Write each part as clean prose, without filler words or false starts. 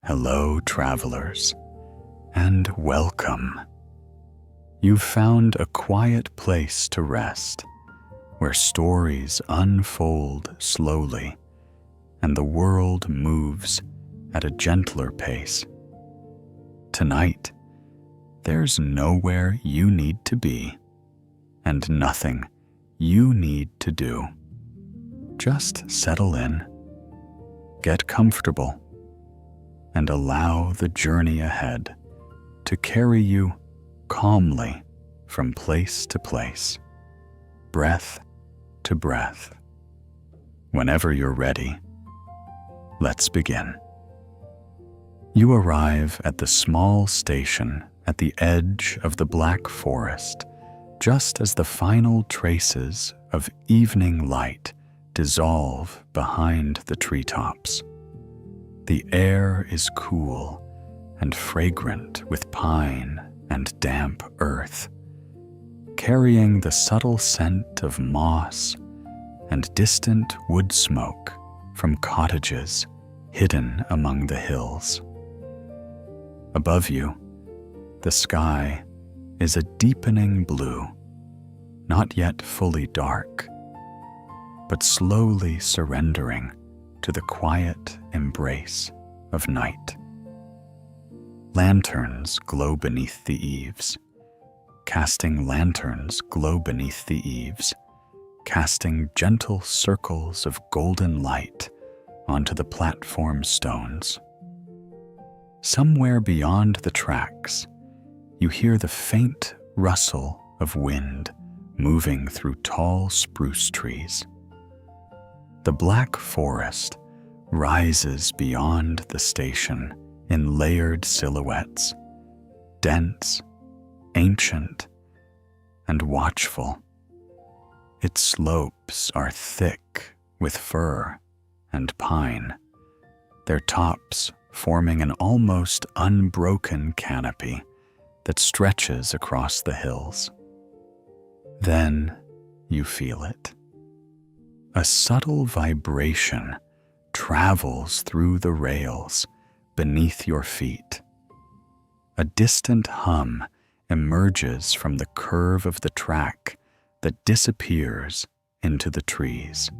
Hello, travelers, and welcome. You've found a quiet place to rest, where stories unfold slowly and the world moves at a gentler pace. Tonight, there's nowhere you need to be and nothing you need to do. Just settle in, get comfortable, and allow the journey ahead to carry you calmly from place to place, breath to breath. Whenever you're ready, let's begin. You arrive at the small station at the edge of the Black Forest, just as the final traces of evening light dissolve behind the treetops. The air is cool and fragrant with pine and damp earth, carrying the subtle scent of moss and distant wood smoke from cottages hidden among the hills. Above you, the sky is a deepening blue, not yet fully dark, but slowly surrendering to the quiet embrace of night. Lanterns glow beneath the eaves, casting gentle circles of golden light onto the platform stones. Somewhere beyond the tracks, you hear the faint rustle of wind moving through tall spruce trees. The Black Forest rises beyond the station in layered silhouettes, dense, ancient, and watchful. Its slopes are thick with fir and pine, their tops forming an almost unbroken canopy that stretches across the hills. Then you feel it. A subtle vibration travels through the rails beneath your feet. A distant hum emerges from the curve of the track that disappears into the trees.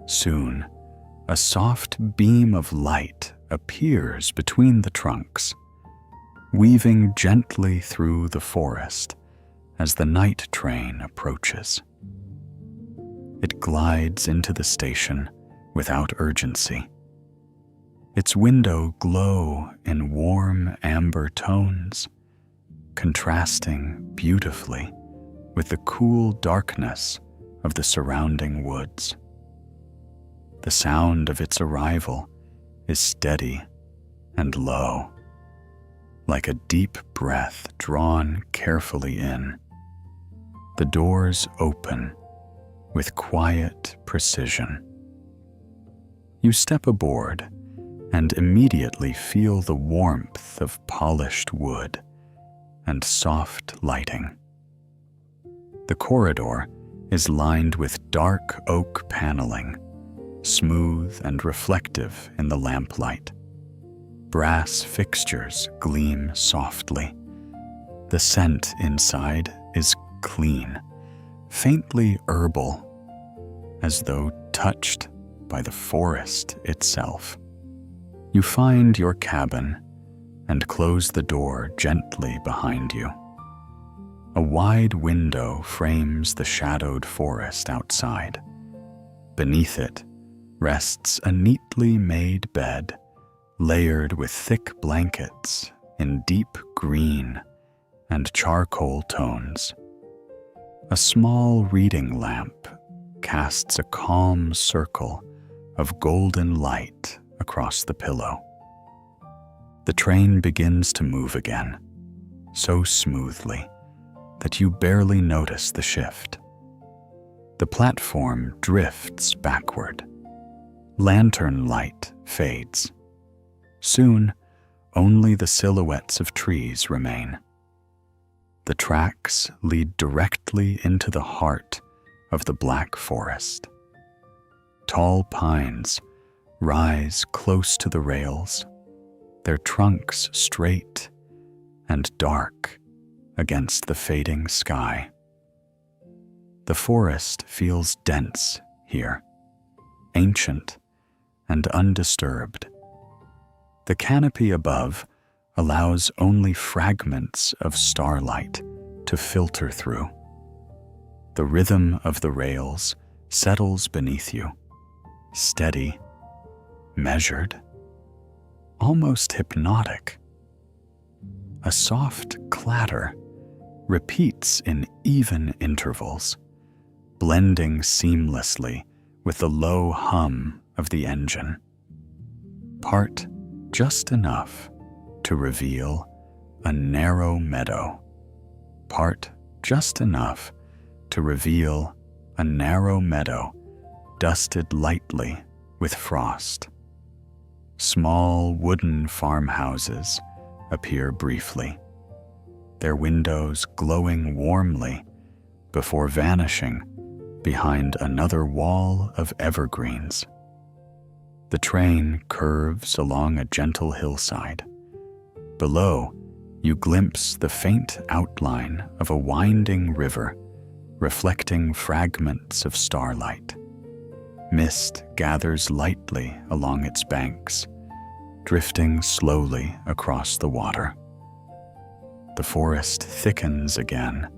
Soon, a soft beam of light appears between the trunks, weaving gently through the forest as the night train approaches. It glides into the station without urgency. Its window glow in warm amber tones, contrasting beautifully with the cool darkness of the surrounding woods. The sound of its arrival is steady and low, like a deep breath drawn carefully in. The doors open with quiet precision. You step aboard and immediately feel the warmth of polished wood and soft lighting. The corridor is lined with dark oak paneling, smooth and reflective in the lamplight. Brass fixtures gleam softly. The scent inside is clean, faintly herbal, as though touched by the forest itself. You find your cabin and close the door gently behind you. A wide window frames the shadowed forest outside. Beneath it rests a neatly made bed, layered with thick blankets in deep green and charcoal tones. A small reading lamp casts a calm circle of golden light across the pillow. The train begins to move again, so smoothly that you barely notice the shift. The platform drifts backward. Lantern light fades. Soon, only the silhouettes of trees remain. The tracks lead directly into the heart of the Black Forest. Tall pines rise close to the rails, their trunks straight and dark against the fading sky. The forest feels dense here, ancient and undisturbed. The canopy above allows only fragments of starlight to filter through. The rhythm of the rails settles beneath you, steady, measured, almost hypnotic. A soft clatter repeats in even intervals, blending seamlessly with the low hum of the engine. Part just enough to reveal a narrow meadow. Part just enough to reveal a narrow meadow dusted lightly with frost. Small wooden farmhouses appear briefly, their windows glowing warmly before vanishing behind another wall of evergreens. The train curves along a gentle hillside. Below, you glimpse the faint outline of a winding river reflecting fragments of starlight. Mist gathers lightly along its banks, drifting slowly across the water. The forest thickens again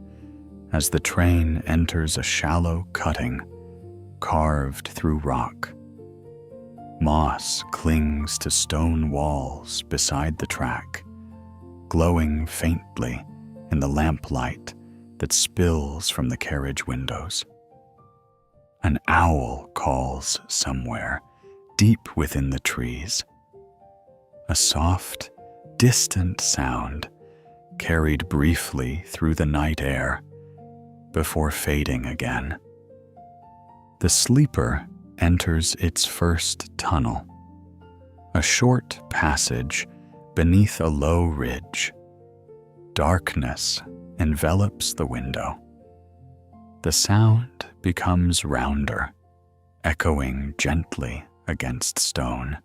as the train enters a shallow cutting carved through rock. Moss clings to stone walls beside the track, glowing faintly in the lamplight that spills from the carriage windows. An owl calls somewhere deep within the trees. A soft, distant sound carried briefly through the night air before fading again. The sleeper enters its first tunnel, a short passage beneath a low ridge. Darkness envelops the window. The sound becomes rounder, echoing gently against stone.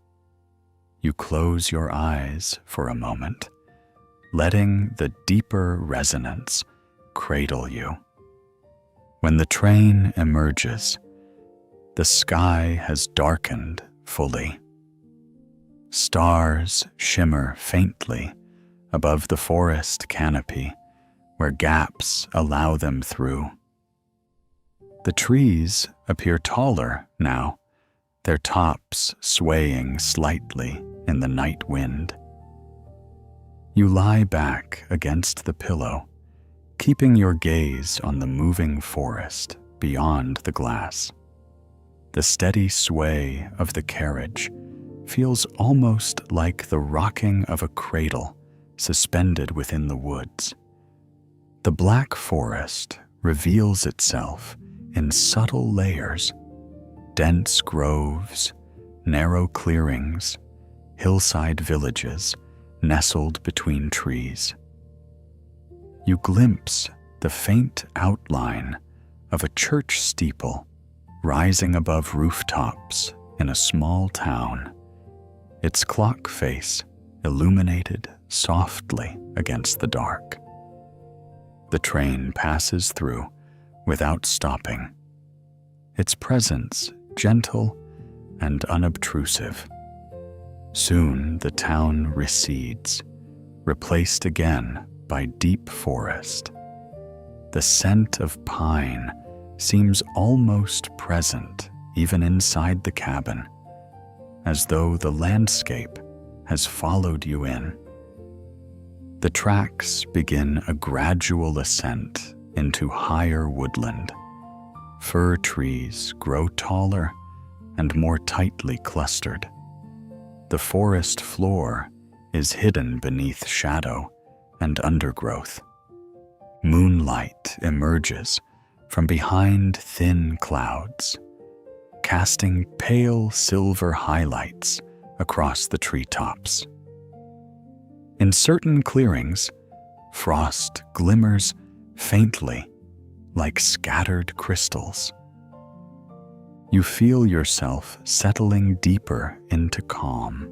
You close your eyes for a moment, letting the deeper resonance cradle you. When the train emerges, the sky has darkened fully. Stars shimmer faintly above the forest canopy where gaps allow them through. The trees appear taller now, their tops swaying slightly in the night wind. You lie back against the pillow, keeping your gaze on the moving forest beyond the glass. The steady sway of the carriage feels almost like the rocking of a cradle suspended within the woods. The black forest reveals itself in subtle layers: dense groves, narrow clearings, hillside villages nestled between trees. You glimpse the faint outline of a church steeple rising above rooftops in a small town, its clock face illuminated softly against the dark. The train passes through without stopping, its presence gentle and unobtrusive. Soon the town recedes, replaced again by deep forest. The scent of pine seems almost present even inside the cabin, as though the landscape has followed you in. The tracks begin a gradual ascent into higher woodland. Fir trees grow taller and more tightly clustered. The forest floor is hidden beneath shadow and undergrowth. Moonlight emerges from behind thin clouds, casting pale silver highlights across the treetops. In certain clearings, frost glimmers faintly like scattered crystals. You feel yourself settling deeper into calm.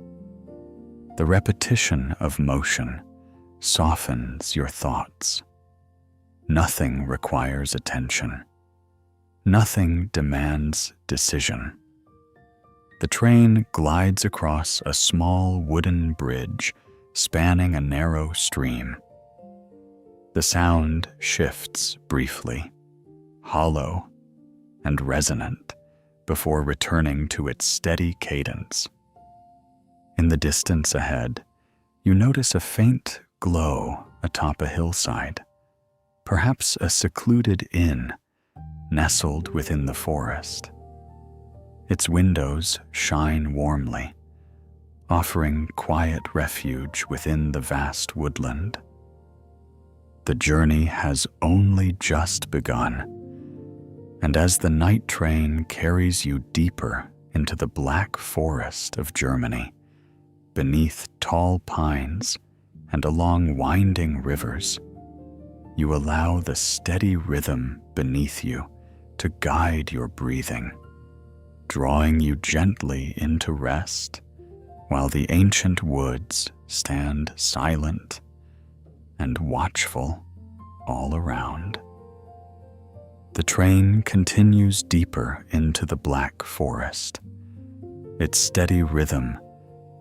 The repetition of motion softens your thoughts. Nothing requires attention. Nothing demands decision. The train glides across a small wooden bridge spanning a narrow stream. The sound shifts briefly, hollow and resonant, before returning to its steady cadence. In the distance ahead, you notice a faint glow atop a hillside, perhaps a secluded inn nestled within the forest. Its windows shine warmly, offering quiet refuge within the vast woodland. The journey has only just begun, and as the night train carries you deeper into the black forest of Germany, beneath tall pines and along winding rivers, you allow the steady rhythm beneath you to guide your breathing, drawing you gently into rest while the ancient woods stand silent and watchful all around. The train continues deeper into the black forest, its steady rhythm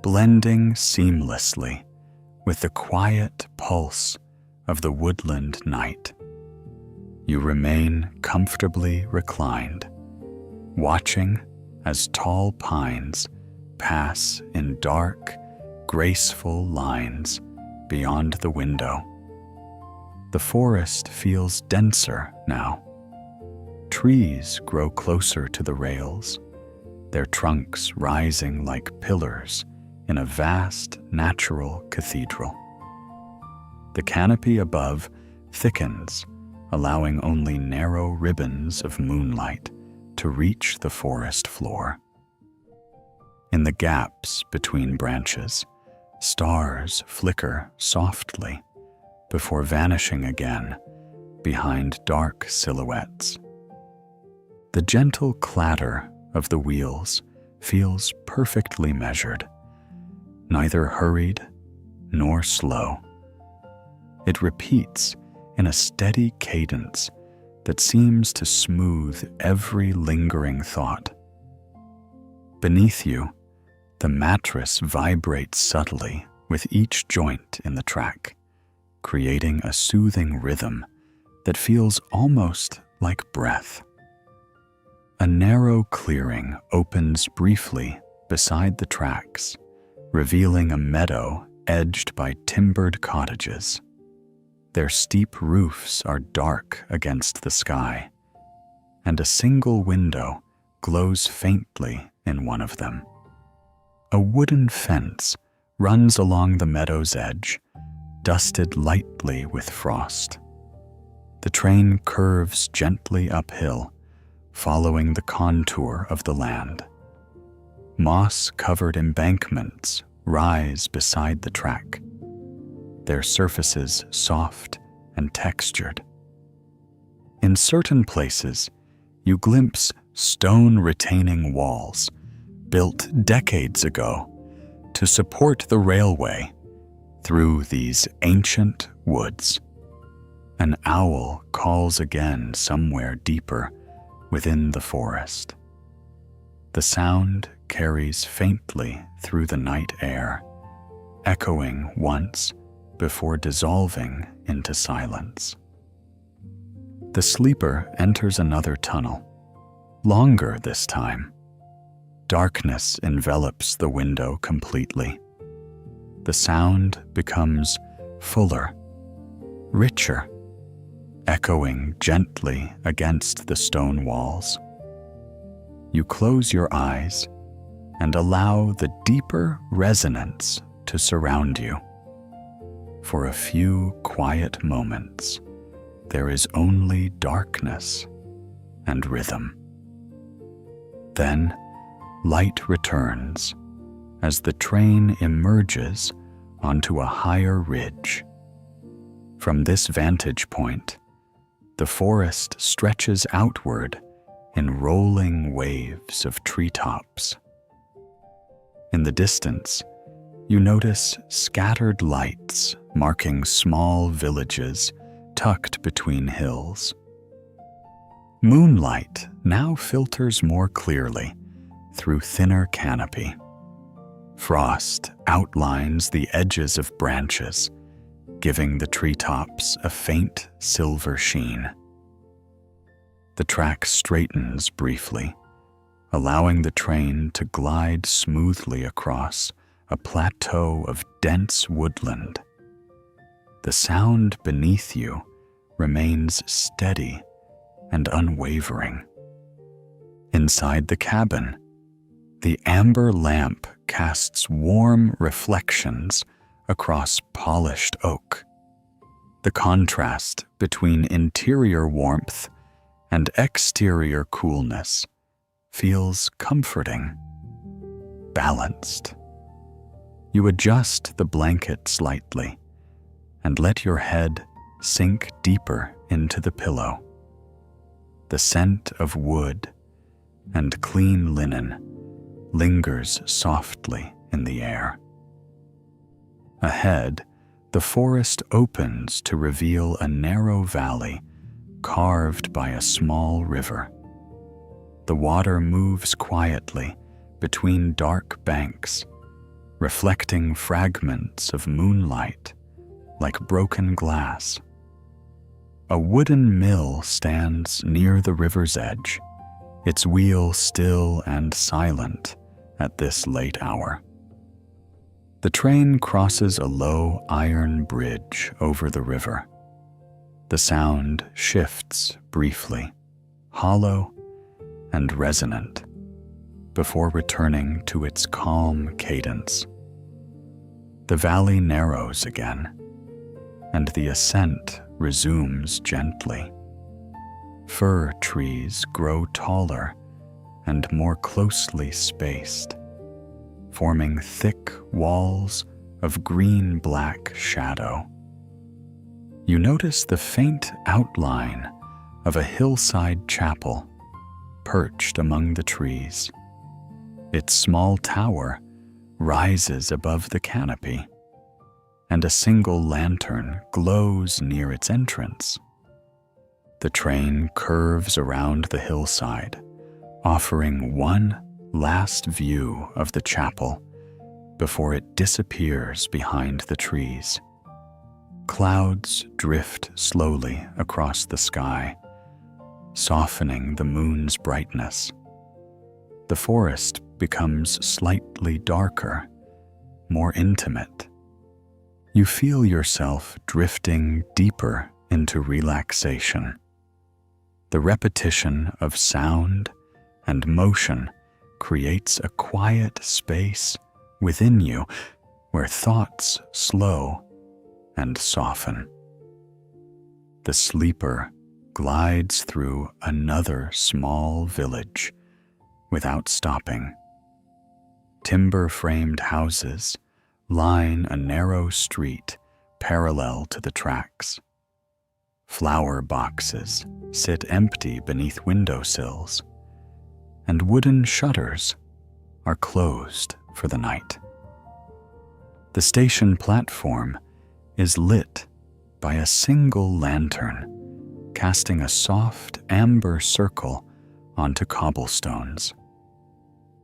blending seamlessly with the quiet pulse of the woodland night. You remain comfortably reclined, watching as tall pines pass in dark, graceful lines beyond the window. The forest feels denser now. Trees grow closer to the rails, their trunks rising like pillars in a vast natural cathedral. The canopy above thickens, allowing only narrow ribbons of moonlight to reach the forest floor. In the gaps between branches, stars flicker softly before vanishing again behind dark silhouettes. The gentle clatter of the wheels feels perfectly measured, neither hurried nor slow. It repeats in a steady cadence that seems to smooth every lingering thought. Beneath you, the mattress vibrates subtly with each joint in the track, creating a soothing rhythm that feels almost like breath. A narrow clearing opens briefly beside the tracks, revealing a meadow edged by timbered cottages. Their steep roofs are dark against the sky, and a single window glows faintly in one of them. A wooden fence runs along the meadow's edge, dusted lightly with frost. The train curves gently uphill, following the contour of the land. Moss-covered embankments rise beside the track, their surfaces soft and textured. In certain places, you glimpse stone retaining walls built decades ago to support the railway through these ancient woods. An owl calls again somewhere deeper within the forest. The sound carries faintly through the night air, echoing once before dissolving into silence. The sleeper enters another tunnel, longer this time. Darkness envelops the window completely. The sound becomes fuller, richer, echoing gently against the stone walls. You close your eyes and allow the deeper resonance to surround you. For a few quiet moments, there is only darkness and rhythm. Then, light returns as the train emerges onto a higher ridge. From this vantage point, the forest stretches outward in rolling waves of treetops. In the distance, you notice scattered lights marking small villages tucked between hills. Moonlight now filters more clearly through thinner canopy. Frost outlines the edges of branches, giving the treetops a faint silver sheen. The track straightens briefly, allowing the train to glide smoothly across a plateau of dense woodland. The sound beneath you remains steady and unwavering. Inside the cabin, the amber lamp casts warm reflections across polished oak. The contrast between interior warmth and exterior coolness feels comforting, balanced. You adjust the blanket slightly and let your head sink deeper into the pillow. The scent of wood and clean linen lingers softly in the air. Ahead, the forest opens to reveal a narrow valley carved by a small river. The water moves quietly between dark banks, reflecting fragments of moonlight like broken glass. A wooden mill stands near the river's edge, its wheel still and silent at this late hour. The train crosses a low iron bridge over the river. The sound shifts briefly, hollow and resonant, before returning to its calm cadence. The valley narrows again, and the ascent resumes gently. Fir trees grow taller and more closely spaced, forming thick walls of green-black shadow. You notice the faint outline of a hillside chapel perched among the trees. Its small tower rises above the canopy, and a single lantern glows near its entrance. The train curves around the hillside, offering one last view of the chapel before it disappears behind the trees. Clouds drift slowly across the sky, softening the moon's brightness. The forest becomes slightly darker, more intimate. You feel yourself drifting deeper into relaxation. The repetition of sound and motion creates a quiet space within you where thoughts slow and soften. The sleeper glides through another small village without stopping. Timber-framed houses line a narrow street parallel to the tracks. Flower boxes sit empty beneath windowsills, and wooden shutters are closed for the night. The station platform is lit by a single lantern, casting a soft amber circle onto cobblestones.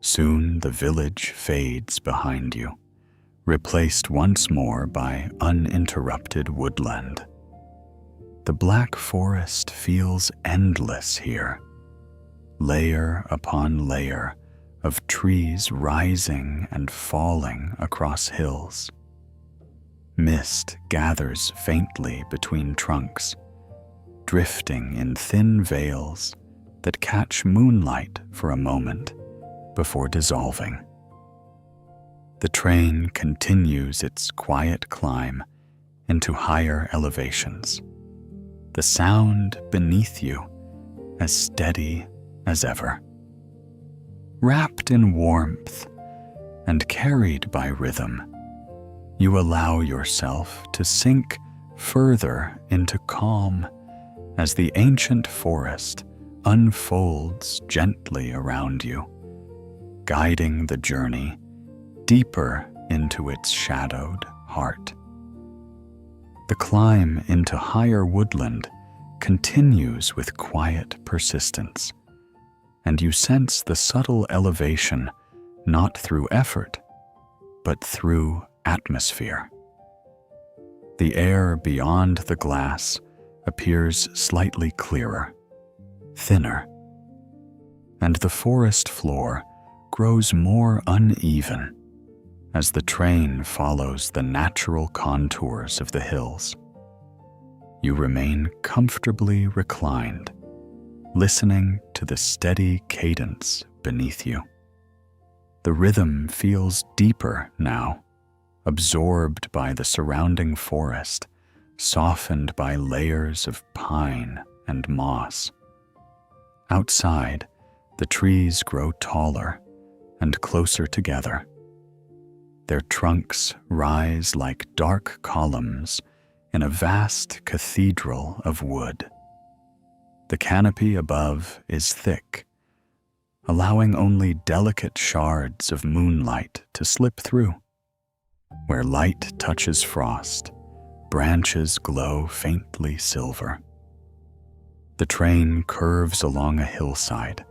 Soon the village fades behind you, replaced once more by uninterrupted woodland. The black forest feels endless here, layer upon layer of trees rising and falling across hills. Mist gathers faintly between trunks, drifting in thin veils that catch moonlight for a moment before dissolving. The train continues its quiet climb into higher elevations, the sound beneath you as steady as ever. Wrapped in warmth and carried by rhythm, you allow yourself to sink further into calm as the ancient forest unfolds gently around you, guiding the journey deeper into its shadowed heart. The climb into higher woodland continues with quiet persistence, and you sense the subtle elevation not through effort, but through atmosphere. The air beyond the glass appears slightly clearer, thinner, and the forest floor grows more uneven as the train follows the natural contours of the hills. You remain comfortably reclined, listening to the steady cadence beneath you. The rhythm feels deeper now, absorbed by the surrounding forest, softened by layers of pine and moss. Outside, the trees grow taller and closer together. Their trunks rise like dark columns in a vast cathedral of wood. The canopy above is thick, allowing only delicate shards of moonlight to slip through. Where light touches frost, branches glow faintly silver. The train curves along a hillside,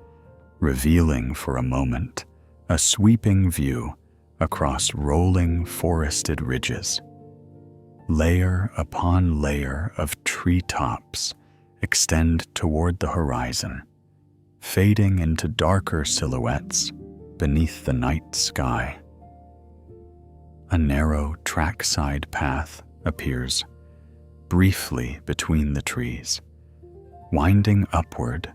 revealing for a moment a sweeping view across rolling forested ridges. Layer upon layer of treetops extend toward the horizon, fading into darker silhouettes beneath the night sky. A narrow trackside path appears briefly between the trees, winding upward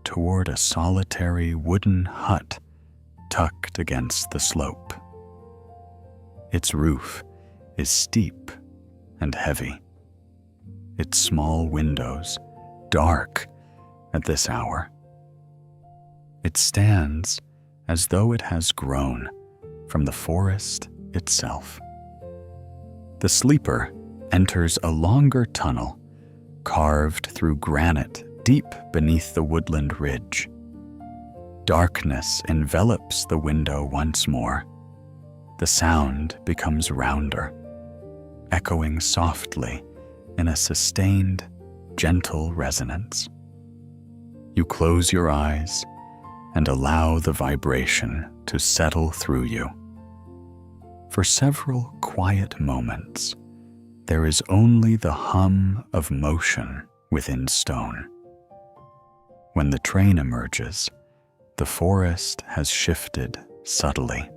toward a solitary wooden hut tucked against the slope. Its roof is steep and heavy, its small windows dark at this hour. It stands as though it has grown from the forest itself. The sleeper enters a longer tunnel carved through granite deep beneath the woodland ridge. Darkness envelops the window once more. The sound becomes rounder, echoing softly in a sustained, gentle resonance. You close your eyes and allow the vibration to settle through you. For several quiet moments, there is only the hum of motion within stone. When the train emerges, the forest has shifted subtly.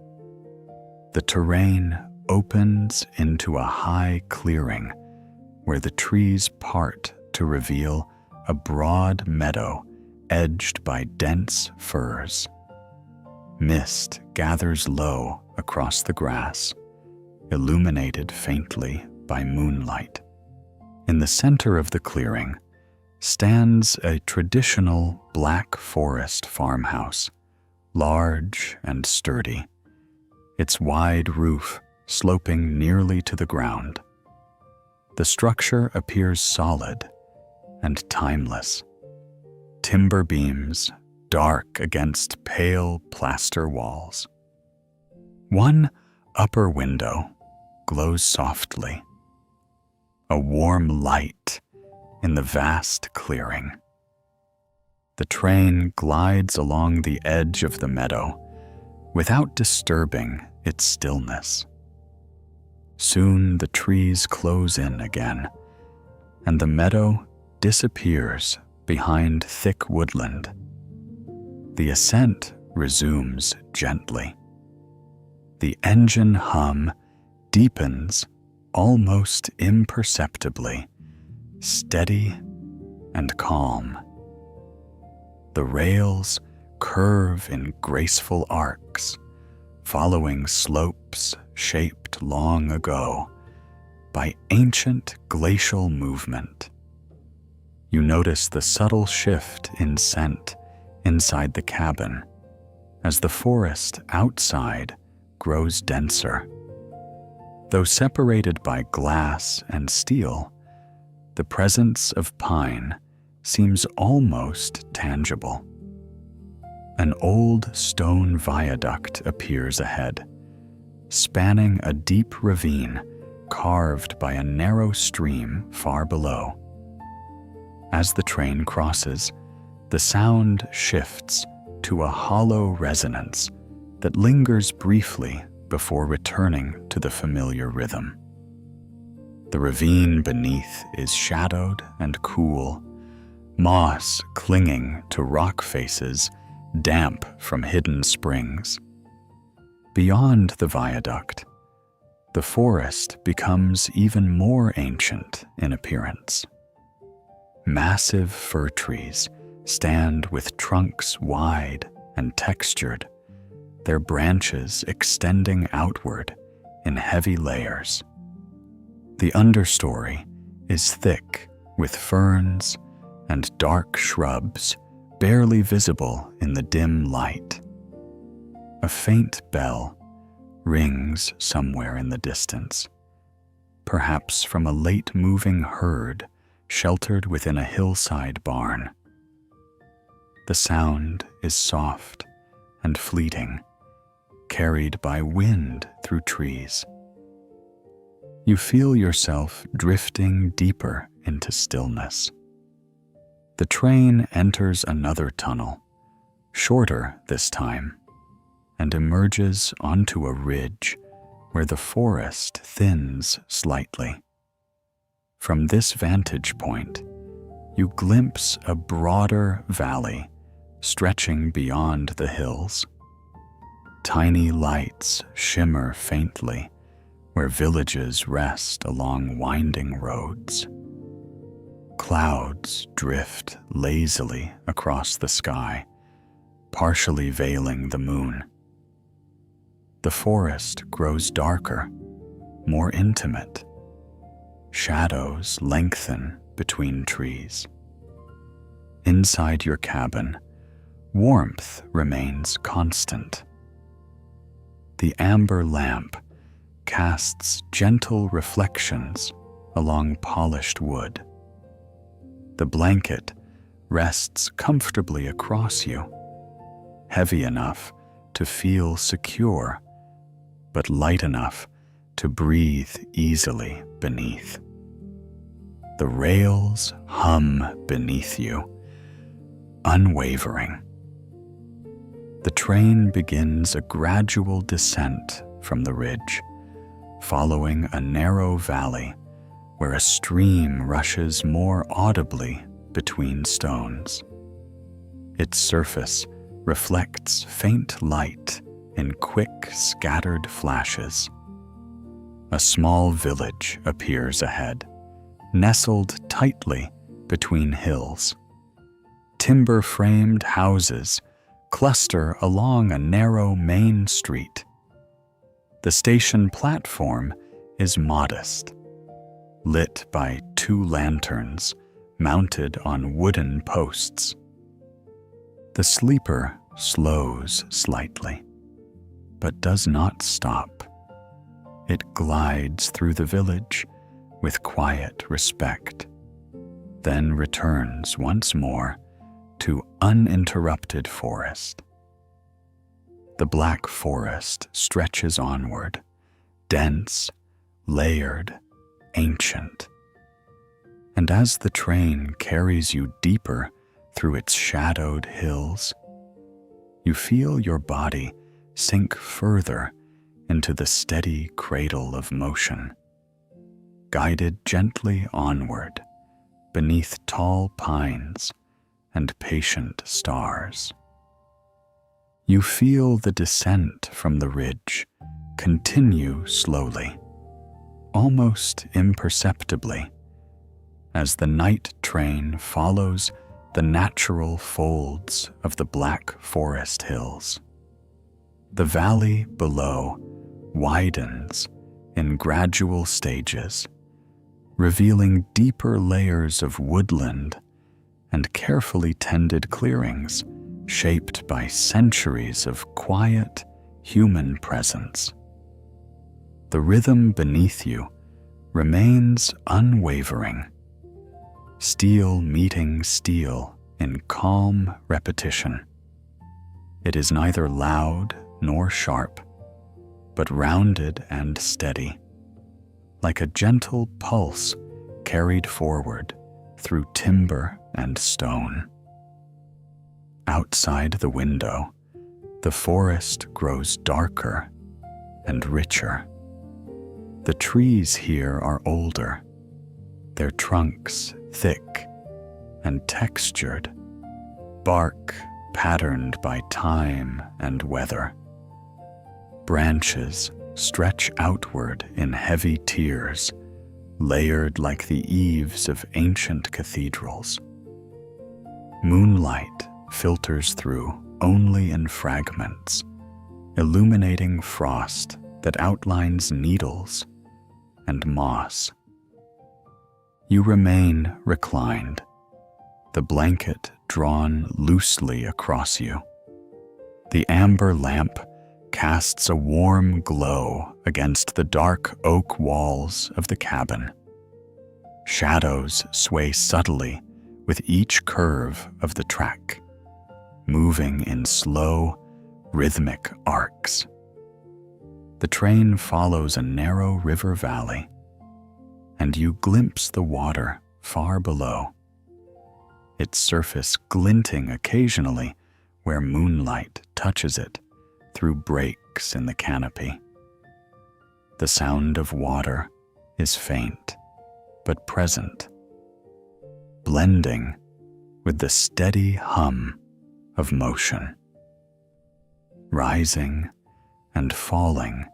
The terrain opens into a high clearing where the trees part to reveal a broad meadow edged by dense firs. Mist gathers low across the grass, illuminated faintly by moonlight. In the center of the clearing stands a traditional Black Forest farmhouse, large and sturdy, its wide roof sloping nearly to the ground. The structure appears solid and timeless. Timber beams dark against pale plaster walls. One upper window glows softly, a warm light in the vast clearing. The train glides along the edge of the meadow without disturbing its stillness. Soon the trees close in again, and the meadow disappears behind thick woodland. The ascent resumes gently. The engine hum deepens almost imperceptibly, steady and calm. The rails curve in graceful arcs, following slopes shaped long ago by ancient glacial movement. You notice the subtle shift in scent inside the cabin as the forest outside grows denser. Though separated by glass and steel, the presence of pine seems almost tangible. An old stone viaduct appears ahead, spanning a deep ravine carved by a narrow stream far below. As the train crosses, the sound shifts to a hollow resonance that lingers briefly before returning to the familiar rhythm. The ravine beneath is shadowed and cool, moss clinging to rock faces damp from hidden springs. Beyond the viaduct, the forest becomes even more ancient in appearance. Massive fir trees stand with trunks wide and textured, their branches extending outward in heavy layers. The understory is thick with ferns and dark shrubs barely visible in the dim light. A faint bell rings somewhere in the distance, perhaps from a late-moving herd sheltered within a hillside barn. The sound is soft and fleeting, carried by wind through trees. You feel yourself drifting deeper into stillness. The train enters another tunnel, shorter this time, and emerges onto a ridge where the forest thins slightly. From this vantage point, you glimpse a broader valley stretching beyond the hills. Tiny lights shimmer faintly where villages rest along winding roads. Clouds drift lazily across the sky, partially veiling the moon. The forest grows darker, more intimate. Shadows lengthen between trees. Inside your cabin, warmth remains constant. The amber lamp casts gentle reflections along polished wood. The blanket rests comfortably across you, heavy enough to feel secure, but light enough to breathe easily beneath. The rails hum beneath you, unwavering. The train begins a gradual descent from the ridge, following a narrow valley where a stream rushes more audibly between stones. Its surface reflects faint light in quick, scattered flashes. A small village appears ahead, nestled tightly between hills. Timber-framed houses cluster along a narrow main street. The station platform is modest, lit by 2 lanterns mounted on wooden posts. The sleeper slows slightly, but does not stop. It glides through the village with quiet respect, then returns once more to uninterrupted forest. The black forest stretches onward, dense, layered, ancient. And as the train carries you deeper through its shadowed hills, you feel your body sink further into the steady cradle of motion, guided gently onward beneath tall pines and patient stars. You feel the descent from the ridge continue slowly, almost imperceptibly, as the night train follows the natural folds of the black forest hills. The valley below widens in gradual stages, revealing deeper layers of woodland and carefully tended clearings shaped by centuries of quiet human presence. The rhythm beneath you remains unwavering, steel meeting steel in calm repetition. It is neither loud nor sharp, but rounded and steady, like a gentle pulse carried forward through timber and stone. Outside the window, the forest grows darker and richer. The trees here are older, their trunks thick and textured, bark patterned by time and weather. Branches stretch outward in heavy tiers, layered like the eaves of ancient cathedrals. Moonlight filters through only in fragments, illuminating frost that outlines needles and moss. You remain reclined, the blanket drawn loosely across you. The amber lamp casts a warm glow against the dark oak walls of the cabin. Shadows sway subtly with each curve of the track, moving in slow, rhythmic arcs. The train follows a narrow river valley, and you glimpse the water far below, its surface glinting occasionally where moonlight touches it through breaks in the canopy. The sound of water is faint but present, blending with the steady hum of motion, rising and falling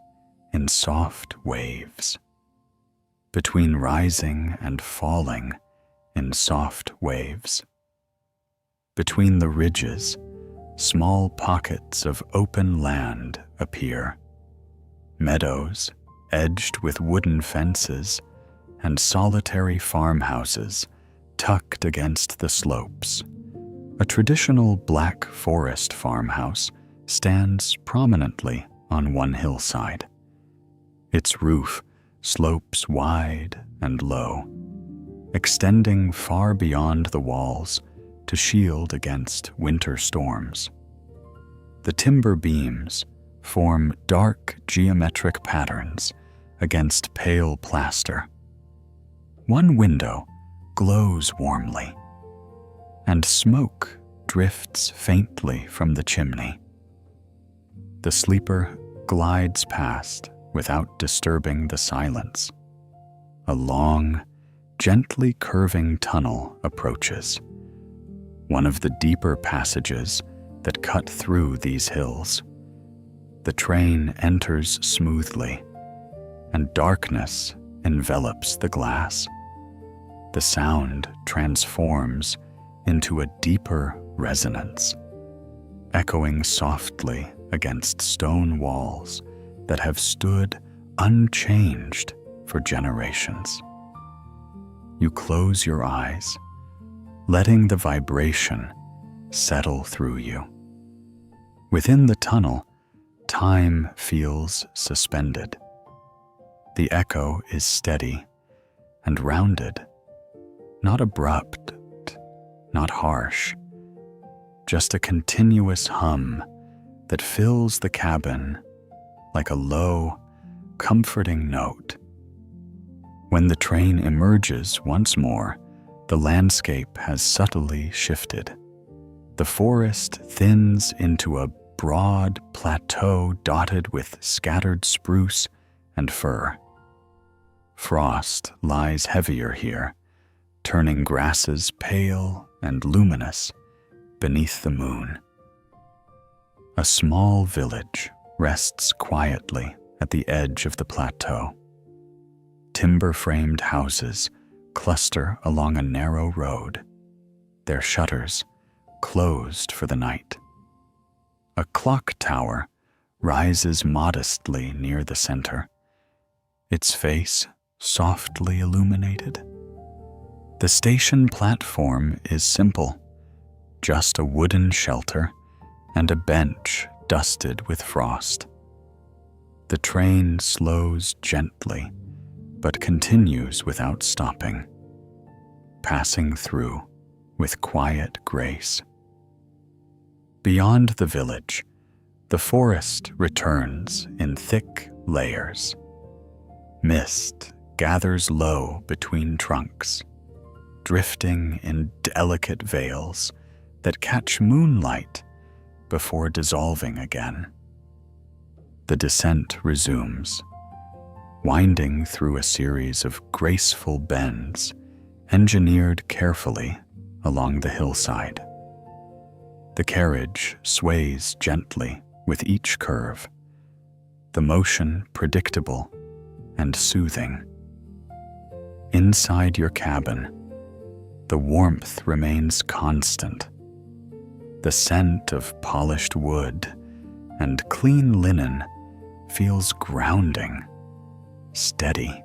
in soft waves. Between rising and falling in soft waves. Between the ridges, small pockets of open land appear, meadows edged with wooden fences and solitary farmhouses tucked against the slopes. A traditional black forest farmhouse stands prominently on one hillside. Its roof slopes wide and low, extending far beyond the walls to shield against winter storms. The timber beams form dark geometric patterns against pale plaster. One window glows warmly, and smoke drifts faintly from the chimney. The sleeper glides past without disturbing the silence. A long, gently curving tunnel approaches, one of the deeper passages that cut through these hills. The train enters smoothly, and darkness envelops the glass. The sound transforms into a deeper resonance, echoing softly against stone walls that have stood unchanged for generations. You close your eyes, letting the vibration settle through you. Within the tunnel, time feels suspended. The echo is steady and rounded, not abrupt, not harsh, just a continuous hum that fills the cabin like a low, comforting note. When the train emerges once more, the landscape has subtly shifted. The forest thins into a broad plateau dotted with scattered spruce and fir. Frost lies heavier here, turning grasses pale and luminous beneath the moon. A small village rests quietly at the edge of the plateau. Timber-framed houses cluster along a narrow road, their shutters closed for the night. A clock tower rises modestly near the center, its face softly illuminated. The station platform is simple, just a wooden shelter and a bench dusted with frost. The train slows gently, but continues without stopping, passing through with quiet grace. Beyond the village, the forest returns in thick layers. Mist gathers low between trunks, drifting in delicate veils that catch moonlight before dissolving again. The descent resumes, winding through a series of graceful bends engineered carefully along the hillside. The carriage sways gently with each curve, the motion predictable and soothing. Inside your cabin, the warmth remains constant. The scent of polished wood and clean linen feels grounding, steady.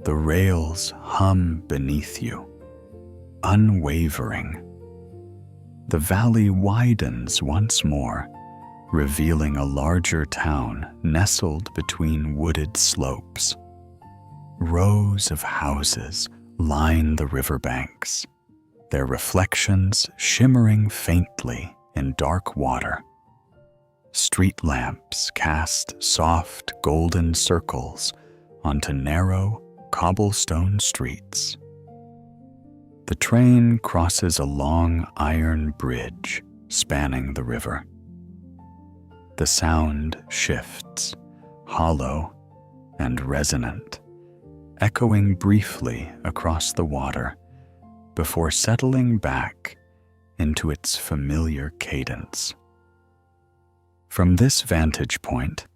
The rails hum beneath you, unwavering. The valley widens once more, revealing a larger town nestled between wooded slopes. Rows of houses line the riverbanks, their reflections shimmering faintly in dark water. Street lamps cast soft golden circles onto narrow cobblestone streets. The train crosses a long iron bridge spanning the river. The sound shifts, hollow and resonant, echoing briefly across the water before settling back into its familiar cadence. From this vantage point,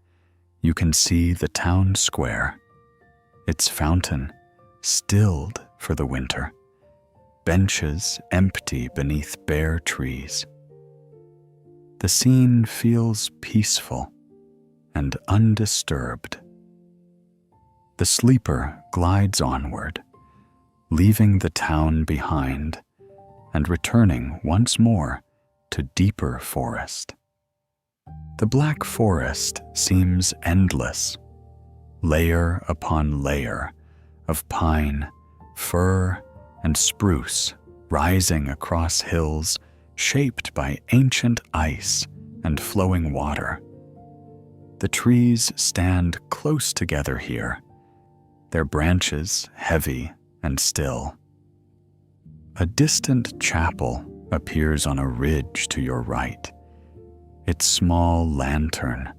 you can see the town square, its fountain stilled for the winter, benches empty beneath bare trees. The scene feels peaceful and undisturbed. The sleeper glides onward, leaving the town behind and returning once more to deeper forest. The Black Forest seems endless, layer upon layer of pine, fir, and spruce rising across hills shaped by ancient ice and flowing water. The trees stand close together here, their branches heavy and still. A distant chapel appears on a ridge to your right, its small lantern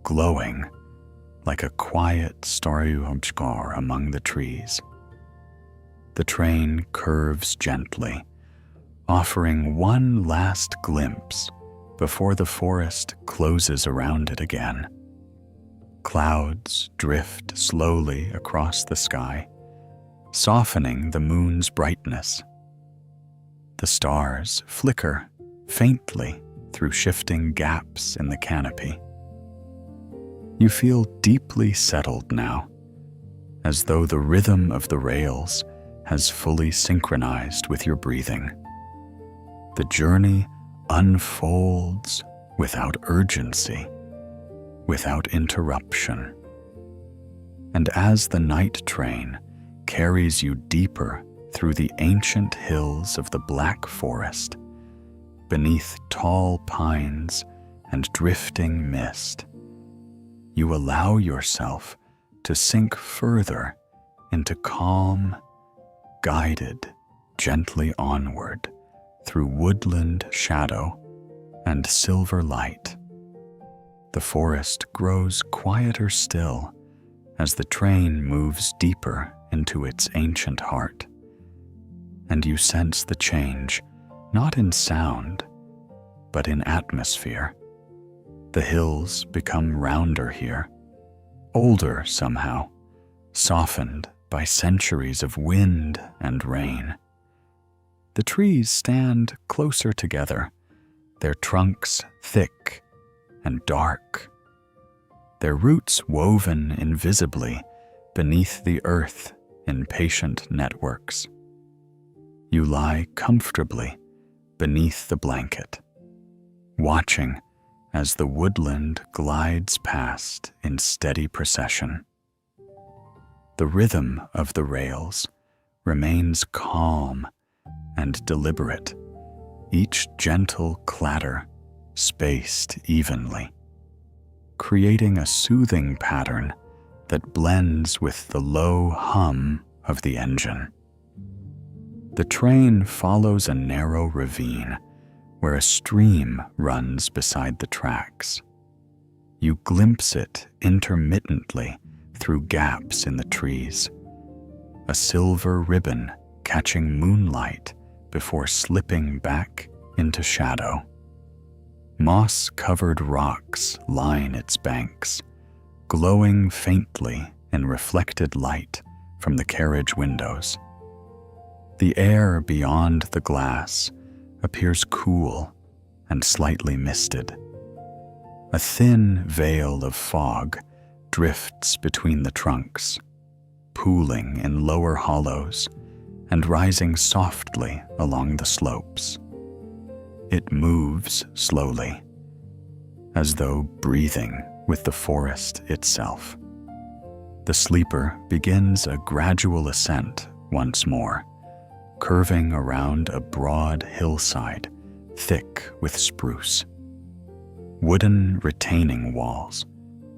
glowing like a quiet starry obscure among the trees. The train curves gently, offering one last glimpse before the forest closes around it again. Clouds drift slowly across the sky, softening the moon's brightness. The stars flicker faintly through shifting gaps in the canopy. You feel deeply settled now, as though the rhythm of the rails has fully synchronized with your breathing. The journey unfolds without urgency, without interruption. And as the night train carries you deeper through the ancient hills of the Black Forest, beneath tall pines and drifting mist, you allow yourself to sink further into calm, guided gently onward through woodland shadow and silver light. The forest grows quieter still as the train moves deeper into its ancient heart, and you sense the change not in sound, but in atmosphere. The hills become rounder here, older somehow, softened by centuries of wind and rain. The trees stand closer together, their trunks thick and dark, their roots woven invisibly beneath the earth in patient networks. You lie comfortably beneath the blanket, watching as the woodland glides past in steady procession. The rhythm of the rails remains calm and deliberate, each gentle clatter spaced evenly. creating a soothing pattern that blends with the low hum of the engine. The train follows a narrow ravine where a stream runs beside the tracks. You glimpse it intermittently through gaps in the trees, a silver ribbon catching moonlight before slipping back into shadow. Moss-covered rocks line its banks, glowing faintly in reflected light from the carriage windows. The air beyond the glass appears cool and slightly misted. A thin veil of fog drifts between the trunks, pooling in lower hollows and rising softly along the slopes. It moves slowly, as though breathing with the forest itself. The sleeper begins a gradual ascent once more, curving around a broad hillside thick with spruce. Wooden retaining walls,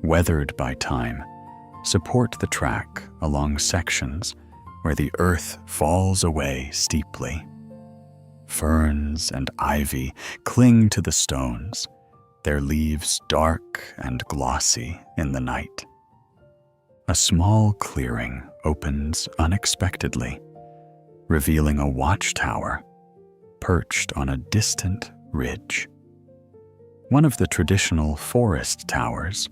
weathered by time, support the track along sections where the earth falls away steeply. Ferns and ivy cling to the stones, their leaves dark and glossy in the night. A small clearing opens unexpectedly, revealing a watchtower perched on a distant ridge. One of the traditional forest towers,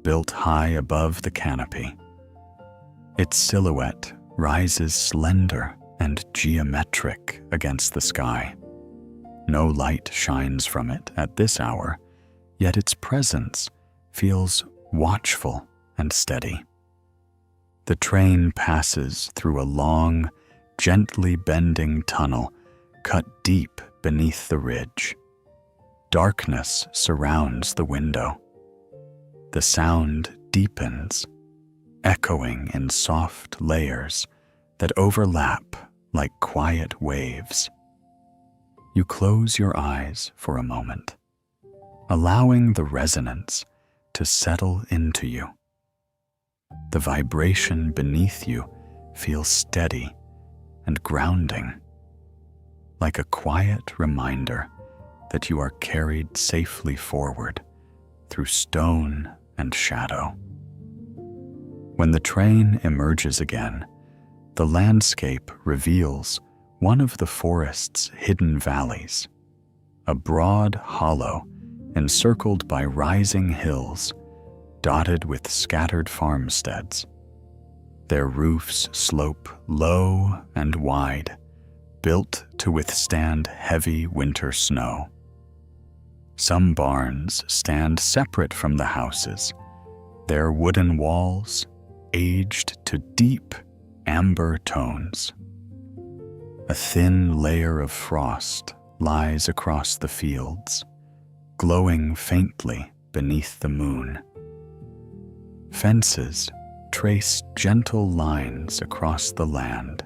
built high above the canopy. Its silhouette rises slender and geometric against the sky. No light shines from it at this hour, yet its presence feels watchful and steady. The train passes through a long, gently bending tunnel cut deep beneath the ridge. Darkness surrounds the window. The sound deepens, echoing in soft layers that overlap like quiet waves. You close your eyes for a moment, allowing the resonance to settle into you. The vibration beneath you feels steady and grounding, like a quiet reminder that you are carried safely forward through stone and shadow. When the train emerges again, the landscape reveals one of the forest's hidden valleys, a broad hollow encircled by rising hills, dotted with scattered farmsteads. Their roofs slope low and wide, built to withstand heavy winter snow. Some barns stand separate from the houses, their wooden walls aged to deep amber tones. A thin layer of frost lies across the fields, glowing faintly beneath the moon. Fences trace gentle lines across the land,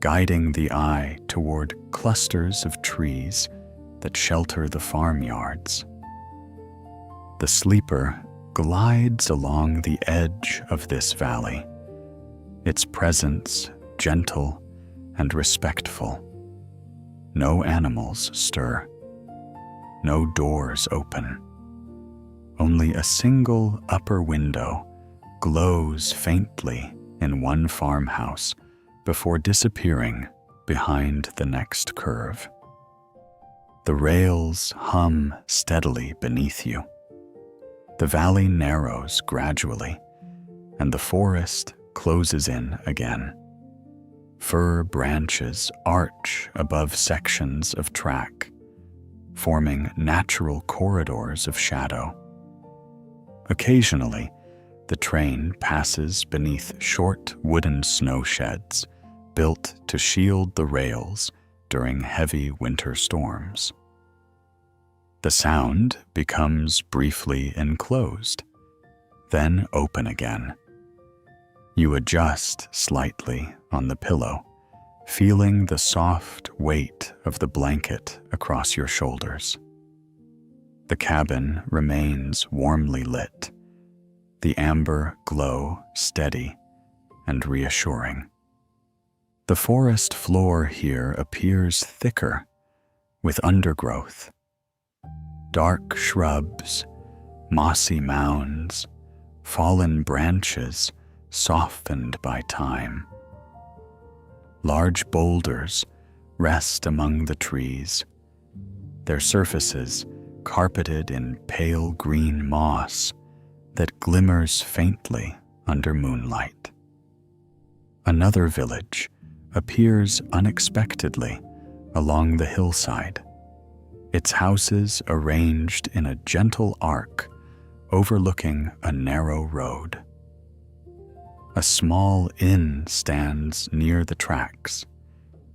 guiding the eye toward clusters of trees that shelter the farmyards. The sleeper glides along the edge of this valley, its presence gentle and respectful. No animals stir, no doors open. Only a single upper window glows faintly in one farmhouse before disappearing behind the next curve. The rails hum steadily beneath you. The valley narrows gradually, and the forest closes in again. Fir branches arch above sections of track, forming natural corridors of shadow. Occasionally, the train passes beneath short wooden snow sheds built to shield the rails during heavy winter storms. The sound becomes briefly enclosed, then open again. You adjust slightly on the pillow, feeling the soft weight of the blanket across your shoulders. The cabin remains warmly lit, the amber glow steady and reassuring. The forest floor here appears thicker with undergrowth, dark shrubs, mossy mounds, fallen branches softened by time. Large boulders rest among the trees, their surfaces carpeted in pale green moss that glimmers faintly under moonlight. Another village appears unexpectedly along the hillside, its houses arranged in a gentle arc overlooking a narrow road. A small inn stands near the tracks,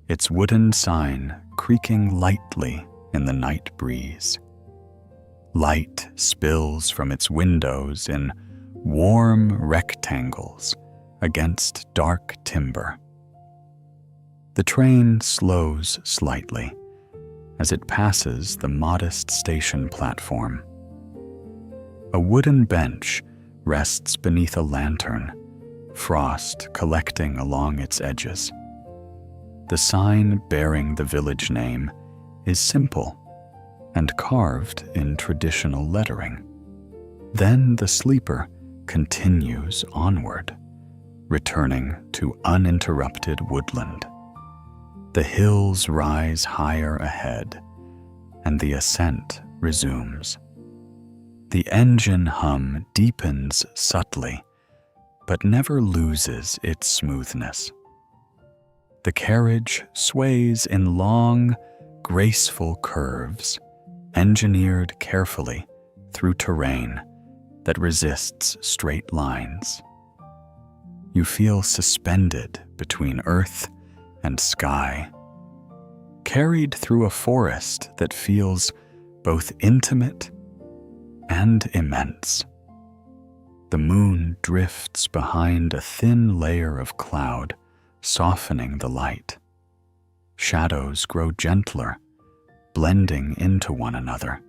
its wooden sign creaking lightly in the night breeze. Light spills from its windows in warm rectangles against dark timber. The train slows slightly as it passes the modest station platform. A wooden bench rests beneath a lantern, frost collecting along its edges. The sign bearing the village name is simple and carved in traditional lettering. Then the sleeper continues onward, returning to uninterrupted woodland. The hills rise higher ahead, and the ascent resumes. The engine hum deepens subtly, but never loses its smoothness. The carriage sways in long, graceful curves, engineered carefully through terrain that resists straight lines. You feel suspended between earth and sky, carried through a forest that feels both intimate and immense. The moon drifts behind a thin layer of cloud, softening the light. Shadows grow gentler, blending into one another.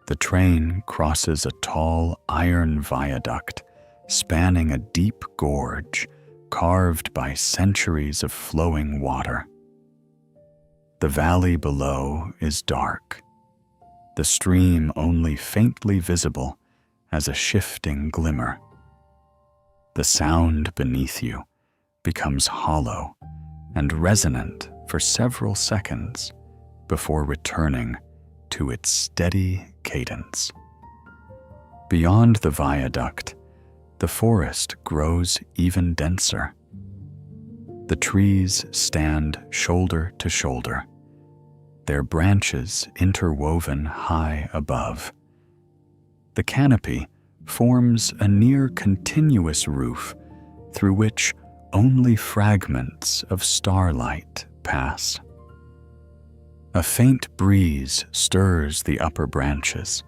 The train crosses a tall iron viaduct spanning a deep gorge carved by centuries of flowing water. The valley below is dark, the stream only faintly visible as a shifting glimmer. The sound beneath you becomes hollow and resonant for several seconds before returning to its steady cadence. Beyond the viaduct, the forest grows even denser. The trees stand shoulder to shoulder, their branches interwoven high above. The canopy forms a near continuous roof through which only fragments of starlight pass. A faint breeze stirs the upper branches,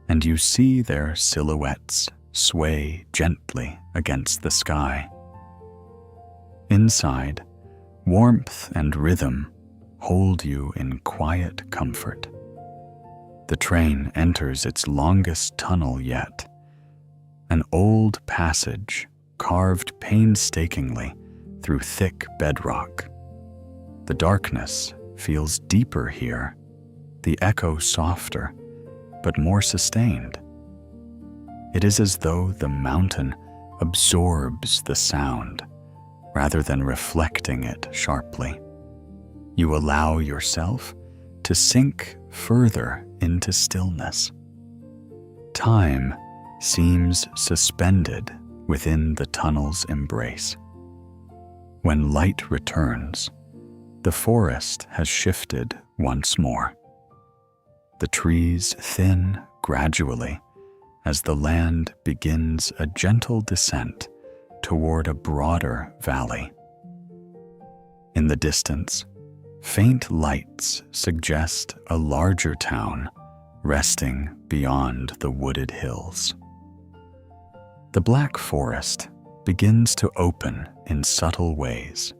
and you see their silhouettes sway gently against the sky. Inside, warmth and rhythm hold you in quiet comfort. The train enters its longest tunnel yet, an old passage carved painstakingly through thick bedrock. The darkness feels deeper here, the echo softer, but more sustained. It is as though the mountain absorbs the sound rather than reflecting it sharply. You allow yourself to sink further into stillness. Time seems suspended within the tunnel's embrace. When light returns, the forest has shifted once more. The trees thin gradually as the land begins a gentle descent toward a broader valley. In the distance, faint lights suggest a larger town resting beyond the wooded hills. The Black Forest begins to open in subtle ways,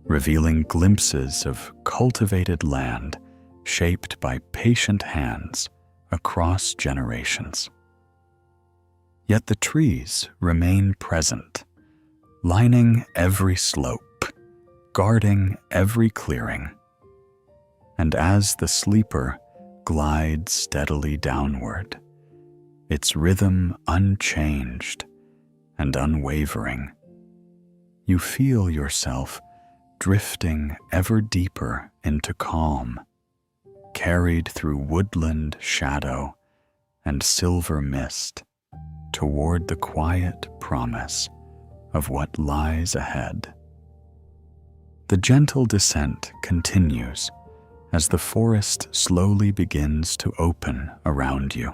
revealing glimpses of cultivated land shaped by patient hands across generations. Yet the trees remain present, lining every slope, guarding every clearing. And as the sleeper glides steadily downward, its rhythm unchanged and unwavering, you feel yourself drifting ever deeper into calm, carried through woodland shadow and silver mist toward the quiet promise of what lies ahead. The gentle descent continues as the forest slowly begins to open around you,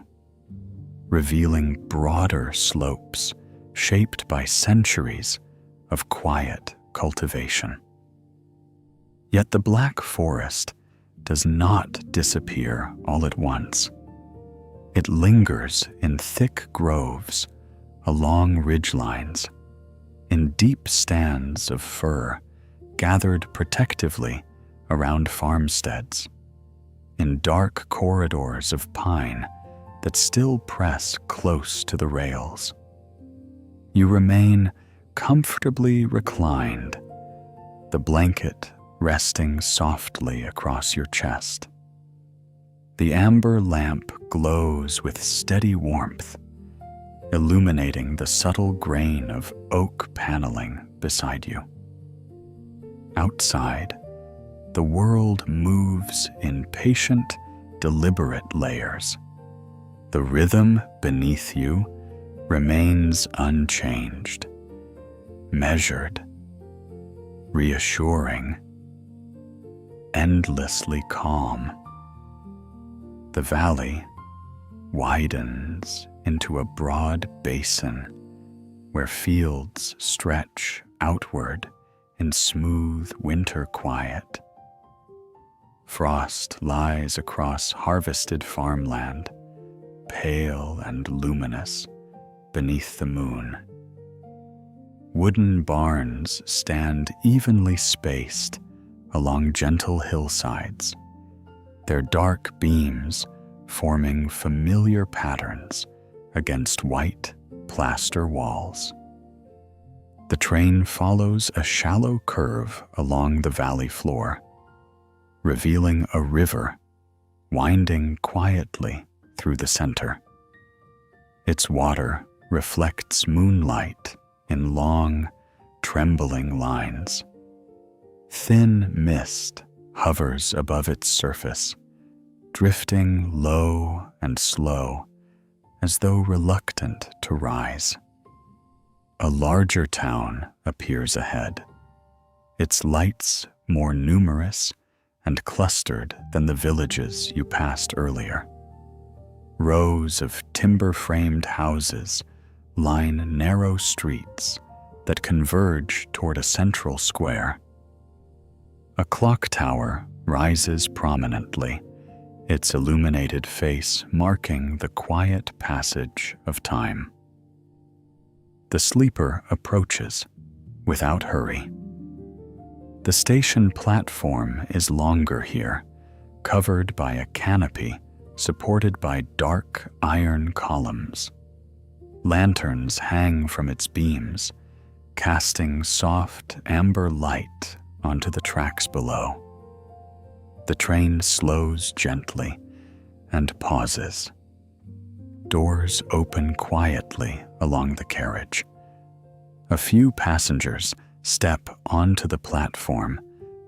revealing broader slopes shaped by centuries of quiet cultivation. Yet the black forest does not disappear all at once. It lingers in thick groves, along ridgelines, in deep stands of fir gathered protectively around farmsteads, in dark corridors of pine that still press close to the rails. You remain comfortably reclined, the blanket resting softly across your chest. The amber lamp glows with steady warmth, illuminating the subtle grain of oak paneling beside you. Outside, the world moves in patient, deliberate layers. The rhythm beneath you remains unchanged, measured, reassuring, endlessly calm. The valley widens into a broad basin where fields stretch outward in smooth winter quiet. Frost lies across harvested farmland, pale and luminous beneath the moon. Wooden barns stand evenly spaced along gentle hillsides, their dark beams forming familiar patterns against white plaster walls. The train follows a shallow curve along the valley floor, revealing a river winding quietly through the center. Its water reflects moonlight in long, trembling lines. Thin mist hovers above its surface, drifting low and slow as though reluctant to rise. A larger town appears ahead, its lights more numerous and clustered than the villages you passed earlier. Rows of timber-framed houses line narrow streets that converge toward a central square. A clock tower rises prominently, its illuminated face marking the quiet passage of time. The sleeper approaches without hurry. The station platform is longer here, covered by a canopy supported by dark iron columns. Lanterns hang from its beams, casting soft amber light onto the tracks below. The train slows gently and pauses. Doors open quietly along the carriage. A few passengers step onto the platform,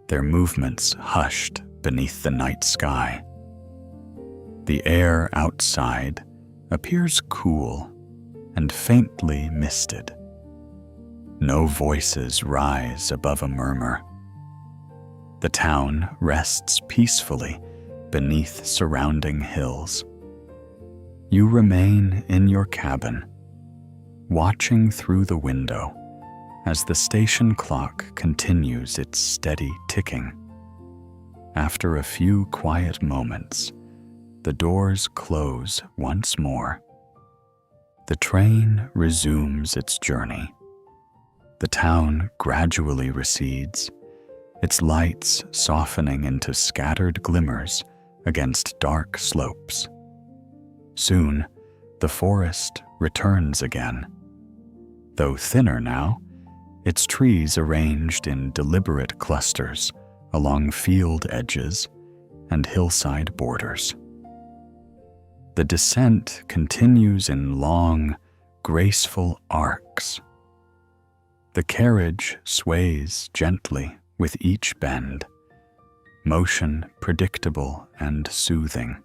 their movements hushed beneath the night sky. The air outside appears cool and faintly misted. No voices rise above a murmur. The town rests peacefully beneath surrounding hills. You remain in your cabin, watching through the window as the station clock continues its steady ticking. After a few quiet moments, the doors close once more. The train resumes its journey. The town gradually recedes, its lights softening into scattered glimmers against dark slopes. Soon, the forest returns again. Though thinner now, its trees arranged in deliberate clusters along field edges and hillside borders. The descent continues in long, graceful arcs. The carriage sways gently with each bend, motion predictable and soothing.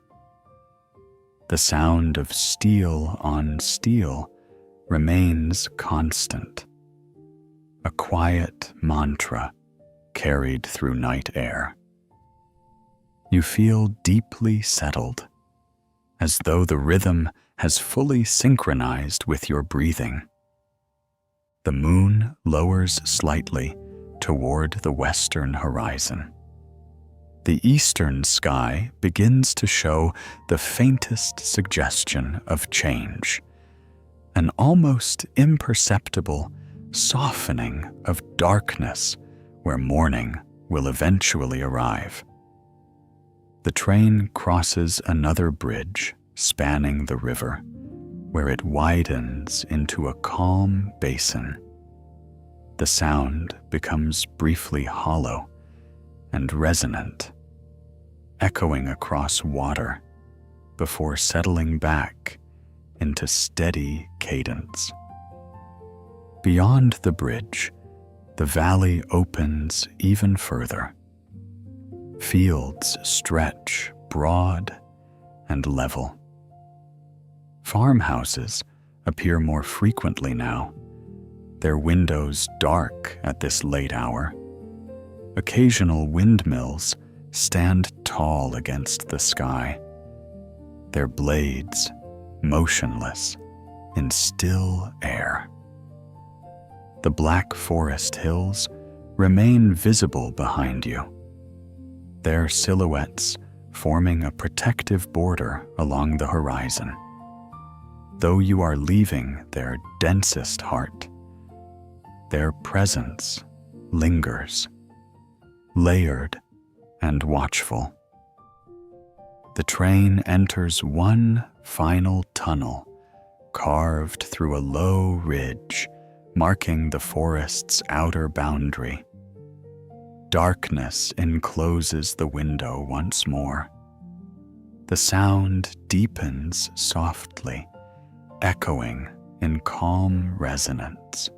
The sound of steel on steel remains constant, a quiet mantra carried through night air. You feel deeply settled, as though the rhythm has fully synchronized with your breathing. The moon lowers slightly toward the western horizon. The eastern sky begins to show the faintest suggestion of change, an almost imperceptible softening of darkness where morning will eventually arrive. The train crosses another bridge spanning the river, where it widens into a calm basin. The sound becomes briefly hollow and resonant, echoing across water before settling back into steady cadence. Beyond the bridge, the valley opens even further. Fields stretch broad and level. Farmhouses appear more frequently now, their windows dark at this late hour. Occasional windmills stand tall against the sky, their blades motionless in still air. The Black Forest hills remain visible behind you, their silhouettes forming a protective border along the horizon. Though you are leaving their densest heart, their presence lingers, layered and watchful. The train enters one final tunnel, carved through a low ridge, marking the forest's outer boundary. Darkness encloses the window once more. The sound deepens softly, echoing in calm resonance.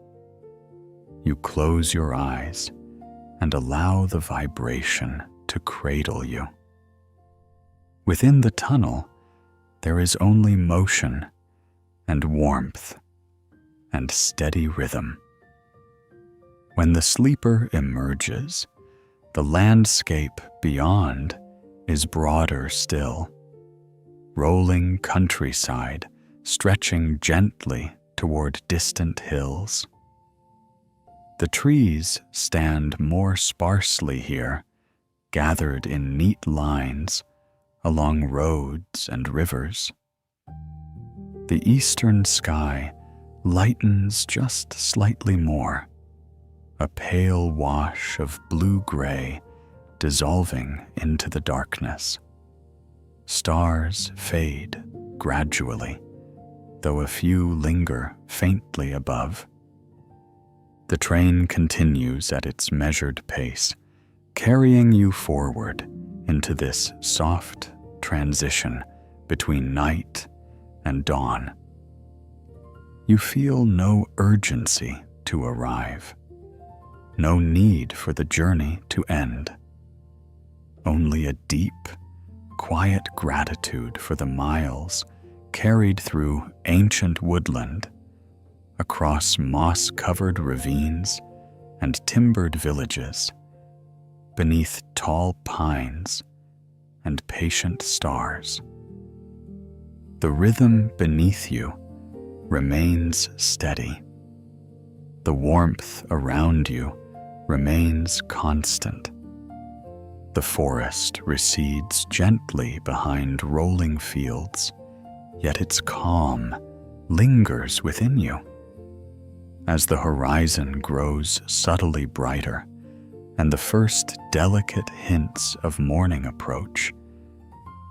You close your eyes and allow the vibration to cradle you. Within the tunnel, there is only motion and warmth and steady rhythm. When the sleeper emerges, the landscape beyond is broader still, rolling countryside stretching gently toward distant hills. The trees stand more sparsely here, gathered in neat lines along roads and rivers. The eastern sky lightens just slightly more, a pale wash of blue-gray dissolving into the darkness. Stars fade gradually, though a few linger faintly above. The train continues at its measured pace, carrying you forward into this soft transition between night and dawn. You feel no urgency to arrive, no need for the journey to end, only a deep, quiet gratitude for the miles carried through ancient woodland, across moss-covered ravines and timbered villages, beneath tall pines and patient stars. The rhythm beneath you remains steady. The warmth around you remains constant. The forest recedes gently behind rolling fields, yet its calm lingers within you. As the horizon grows subtly brighter and the first delicate hints of morning approach,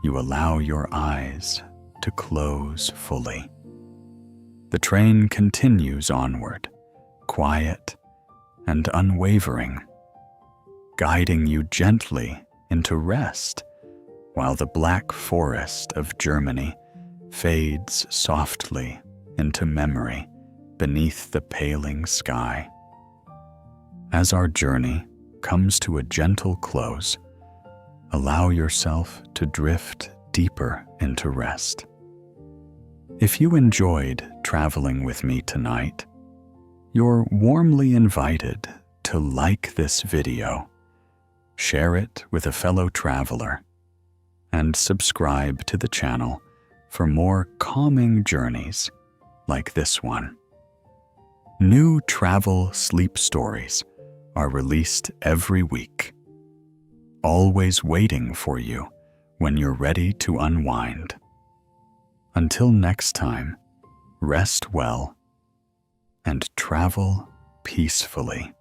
you allow your eyes to close fully. The train continues onward, quiet and unwavering, guiding you gently into rest while the black forest of Germany fades softly into memory beneath the paling sky. As our journey comes to a gentle close, allow yourself to drift deeper into rest. If you enjoyed traveling with me tonight, you're warmly invited to like this video, share it with a fellow traveler, and subscribe to the channel for more calming journeys like this one. New travel sleep stories are released every week, always waiting for you when you're ready to unwind. Until next time, rest well and travel peacefully.